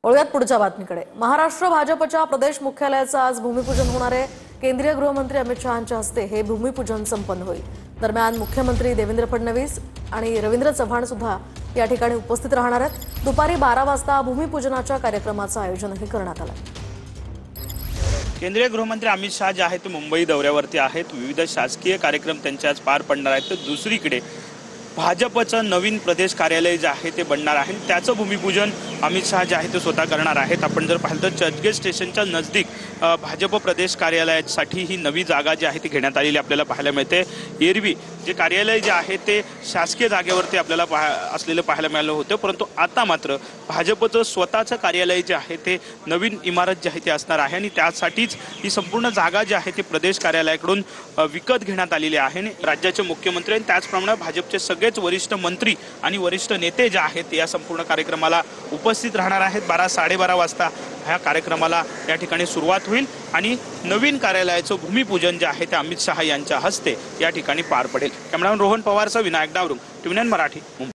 वळूयात पुढच्या बातमीकडे। महाराष्ट्र भाजपच्या प्रदेश मुख्यालयाचं आज भूमिपूजन होणार आहे। केंद्रीय गृहमंत्री अमित शहांच्या हस्ते हे भूमिपूजन संपन्न होईल। दरम्यान मुख्यमंत्री देवेंद्र फडणवीस आणि रवींद्र चव्हाण सुद्धा या ठिकाणी उपस्थित राहणार आहेत। दुपारी 12 वाजता भूमिपूजनाच्या कार्यक्रमाचं आयोजनही करण्यात आलं आहे। केंद्रीय गृहमंत्री अमित शहा जे आहेत ते मुंबई दौऱ्यावरती आहेत। विविध शासकीय कार्यक्रम त्यांच्या आज पार पडणार आहेत। तर दुसरीकडे भाजपचं नवीन प्रदेश कार्यालय जे आहे ते बनणार आहे। त्याचं भूमिपूजन अमित शहा जे आहे ते स्वतः करणार आहेत। आपण जर पाहिलं तर चर्चगेट स्टेशनच्या नजदीक भाजप प्रदेश कार्यालयासाठी ही नवी जागा जी आहे ती घेण्यात आलेली आपल्याला पाहायला मिळते। एरवी जे कार्यालय जे आहे ते शासकीय जागेवरती आपल्याला असलेलं पाहायला मिळालं होतं, परंतु आता मात्र भाजपचं स्वतःचं कार्यालय जे आहे ते नवीन इमारत जी आहे ती असणार आहे आणि त्यासाठीच ही संपूर्ण जागा जी आहे ती प्रदेश कार्यालयाकडून विकत घेण्यात आलेली आहे। राज्याचे मुख्यमंत्री आणि त्याचप्रमाणे भाजपचे सगळेच वरिष्ठ मंत्री आणि वरिष्ठ नेते जे आहेत या संपूर्ण कार्यक्रमाला उपस्थित राहणार आहेत। 12-12:30 वाजता ह्या कार्यक्रमाला या ठिकाणी सुरुवात होईल आणि नवीन कार्यालयाचं भूमिपूजन जे आहे ते अमित शहा यांच्या हस्ते या ठिकाणी पार पडेल। कॅमेरामॅन रोहन पवारसह विनायक डावरुंग, TVN मराठी, मुंबई।